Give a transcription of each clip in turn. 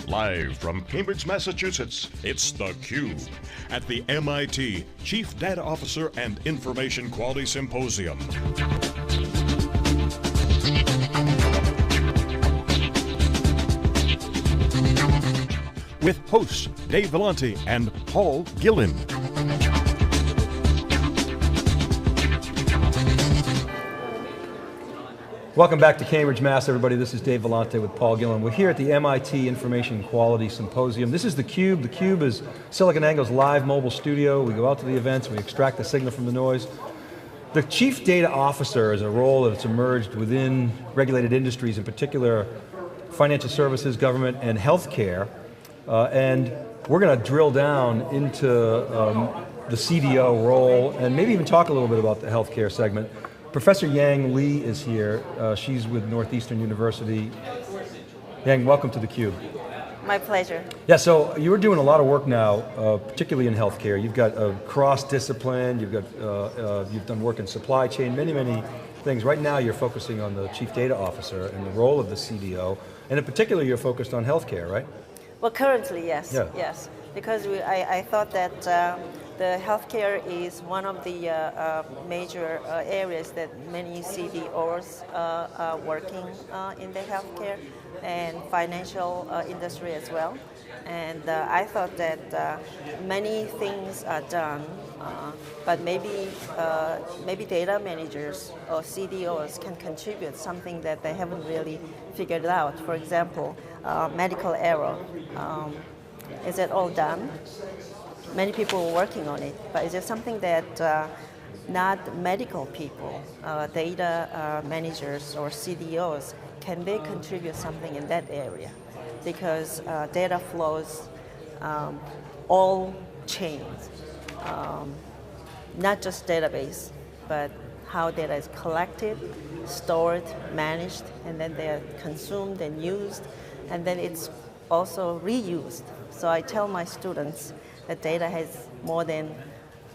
Live from Cambridge, Massachusetts, it's theCUBE at the MIT Chief Data Officer and Information Quality Symposium. With hosts Dave Vellante and Paul Gillen. Welcome back to Cambridge, Mass, everybody. This is Dave Vellante with Paul Gillen. We're here at the MIT Information Quality Symposium. This is theCUBE. theCUBE is SiliconANGLE's live mobile studio. We go out to the events, we extract the signal from the noise. The Chief Data Officer is a role that's emerged within regulated industries, in particular financial services, government, and healthcare. And we're going to drill down into the CDO role and maybe even talk a little bit about the healthcare segment. Professor Yang Li is here. She's with Northeastern University. Yang, welcome to theCUBE. My pleasure. Yeah, so you're doing a lot of work now, particularly in healthcare. You've got a cross-discipline, you've done work in supply chain, many things. Right now you're focusing on the Chief Data Officer and the role of the CDO, and in particular you're focused on healthcare, right? Well, currently, yes. Yeah. Yes, because I thought that the healthcare is one of the major areas that many CDOs are working in the healthcare and financial industry as well. And I thought that many things are done, but maybe data managers or CDOs can contribute something that they haven't really figured out. For example, medical error. Is it all done? Many people are working on it, but is it something that not medical people, data managers or CDOs, can they contribute something in that area? Because data flows all chains, not just database, but how data is collected, stored, managed, and then they're consumed and used, and then it's also reused. So I tell my students that data has more than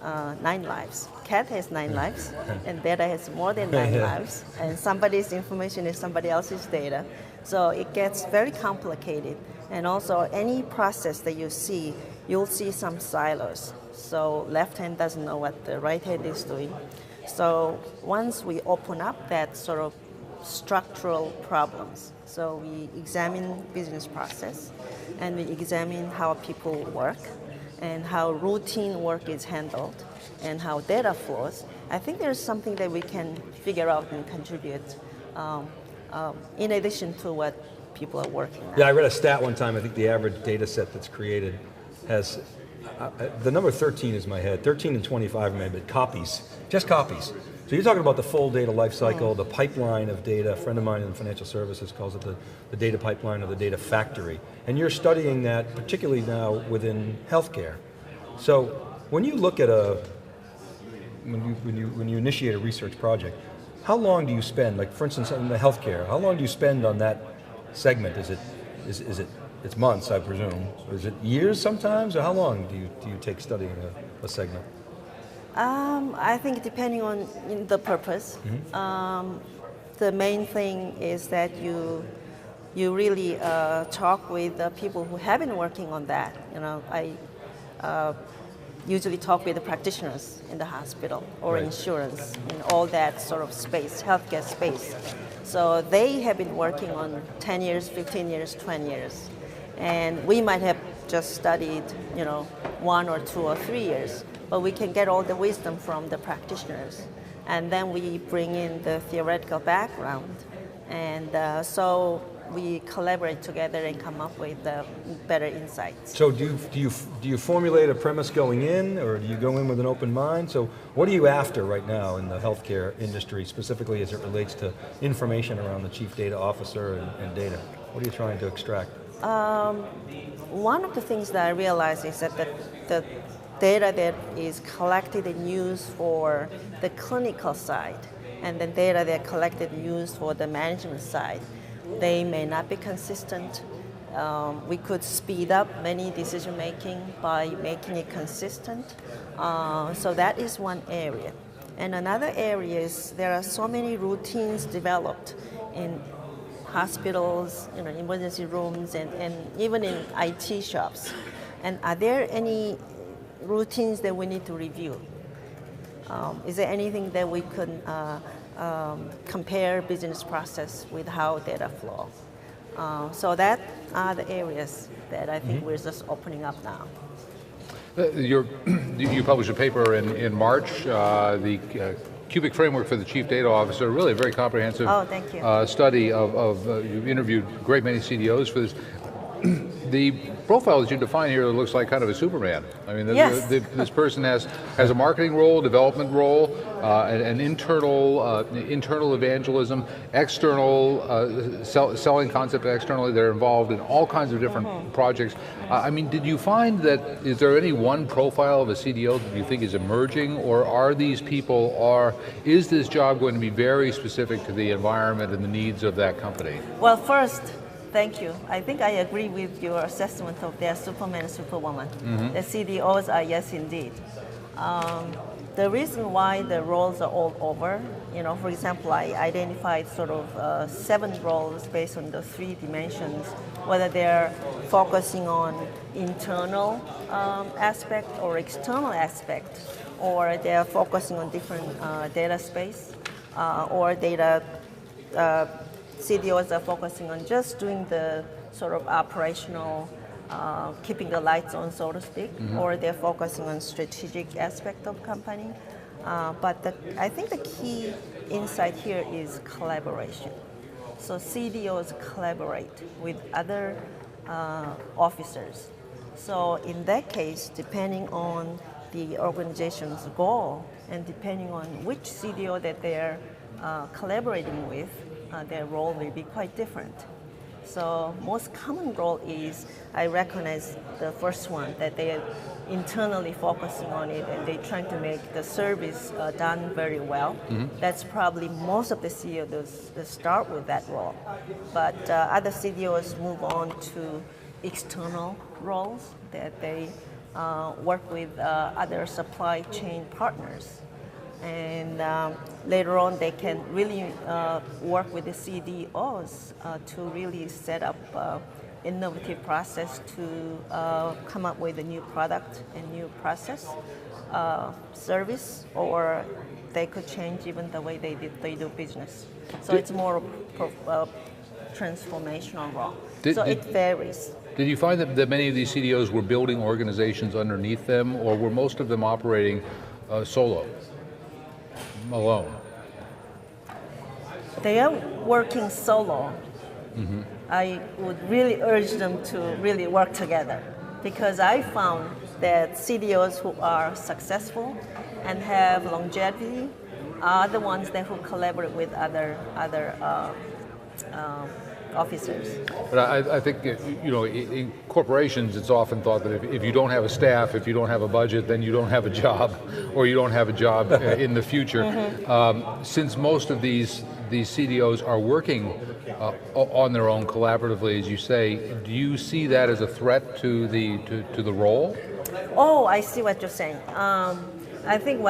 9 lives. Cat has 9 lives, and data has more than 9 lives, and somebody's information is somebody else's data. So it gets very complicated, and also any process that you see, you'll see some silos. So left hand doesn't know what the right hand is doing. So once we open up that sort of structural problems, so we examine business process, and we examine how people work, and how routine work is handled, and how data flows, I think there's something that we can figure out and contribute in addition to what people are working on. Yeah, I read a stat one time, I think the average data set that's created has, the number 13 is in my head, 13 and 25 maybe, copies, just copies. So you're talking about the full data life cycle, the pipeline of data. A friend of mine in financial services calls it the data pipeline or the data factory. And you're studying that particularly now within healthcare. So when you look at when you initiate a research project, how long do you spend, like for instance in the healthcare, how long do you spend on that segment? It's months, I presume. Or is it years sometimes, or how long do you take studying a segment? I think depending on the purpose, the main thing is that you really talk with the people who have been working on that. You know, I usually talk with the practitioners in the hospital or insurance in all that sort of space, healthcare space. So they have been working on 10 years, 15 years, 20 years. And we might have just studied, 1 or 2 or 3 years, but we can get all the wisdom from the practitioners. And then we bring in the theoretical background. And so we collaborate together and come up with better insights. So do you formulate a premise going in, or do you go in with an open mind? So what are you after right now in the healthcare industry, specifically as it relates to information around the Chief Data Officer and data? What are you trying to extract? One of the things that I realize is that the data that is collected and used for the clinical side, and the data that are collected and used for the management side, they may not be consistent. We could speed up many decision making by making it consistent. So that is one area. And another area is there are so many routines developed in hospitals, emergency rooms, and even in IT shops. And are there any routines that we need to review? Is there anything that we could compare business process with how data flow? So that are the areas that I think we're just opening up now. You published a paper in March, the Cubic Framework for the Chief Data Officer, really a very comprehensive thank you. study of you've interviewed a great many CDOs for this. The profile that you define here looks like kind of a Superman. I mean, yes. this person has a marketing role, development role, an internal evangelism, external selling concept externally. They're involved in all kinds of different projects. I mean, did you find that, is there any one profile of a CDO that you think is emerging, or are these people, is this job going to be very specific to the environment and the needs of that company? Well, first, thank you. I think I agree with your assessment of their Superman and Superwoman. The CDOs are, yes, indeed. The reason why the roles are all over, for example, I identified sort of 7 roles based on the 3 dimensions, whether they're focusing on internal aspect or external aspect, or they're focusing on different data space, or data CDOs are focusing on just doing the sort of operational, keeping the lights on, so to speak, or they're focusing on strategic aspect of company. But I think the key insight here is collaboration. So CDOs collaborate with other officers. So in that case, depending on the organization's goal and depending on which CDO that they're collaborating with, their role will be quite different. So most common role is, I recognize the first one, that they are internally focusing on it and they're trying to make the service done very well. That's probably most of the CDOs that start with that role. But other CDOs move on to external roles, that they work with other supply chain partners. And later on, they can really work with the CDOs to really set up innovative process to come up with a new product and new process, service, or they could change even the way they do business. So it's more transformational role. So it varies. Did you find that many of these CDOs were building organizations underneath them, or were most of them operating solo? Alone? They are working solo. I would really urge them to really work together, because I found that CDOs who are successful and have longevity are the ones that who collaborate with other officers. But I think, in corporations, it's often thought that if you don't have a staff, if you don't have a budget, then you don't have a job, or you don't have a job in the future. Since most of these CDOs are working on their own collaboratively, as you say, do you see that as a threat to the role? Oh, I see what you're saying. I think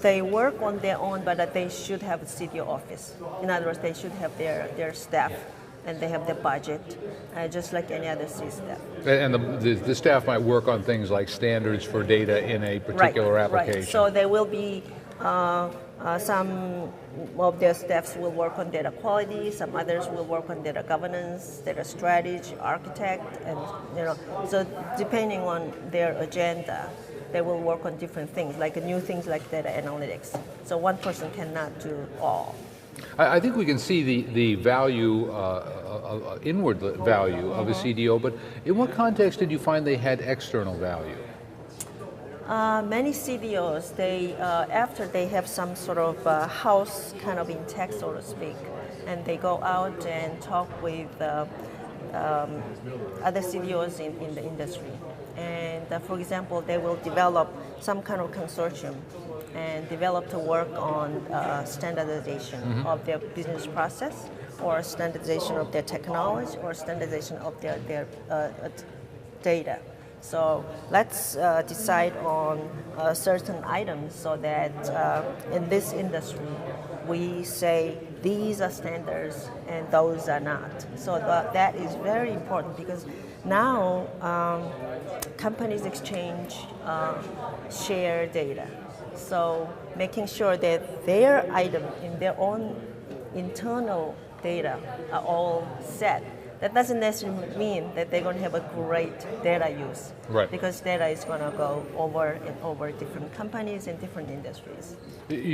they work on their own, but they should have a CDO office. In other words, they should have their staff, and they have their budget, just like any other C staff. And the staff might work on things like standards for data in a particular application. Right. So there will be some of their staffs will work on data quality, some others will work on data governance, data strategy, architect, and so depending on their agenda, they will work on different things, like new things like data analytics. So one person cannot do all. I think we can see the value, inward value of a CDO, but in what context did you find they had external value? Many CDOs, after they have some sort of house kind of in tech, so to speak, and they go out and talk with other CDOs in the industry. And for example, they will develop some kind of consortium and develop to work on standardization of their business process, or standardization of their technology, or standardization of their data. So let's decide on certain items so that in this industry, we say these are standards and those are not. So that is very important because now companies exchange, share data. So making sure that their item in their own internal data are all set. That doesn't necessarily mean that they're going to have a great data use. Right. Because data is going to go over and over different companies and different industries.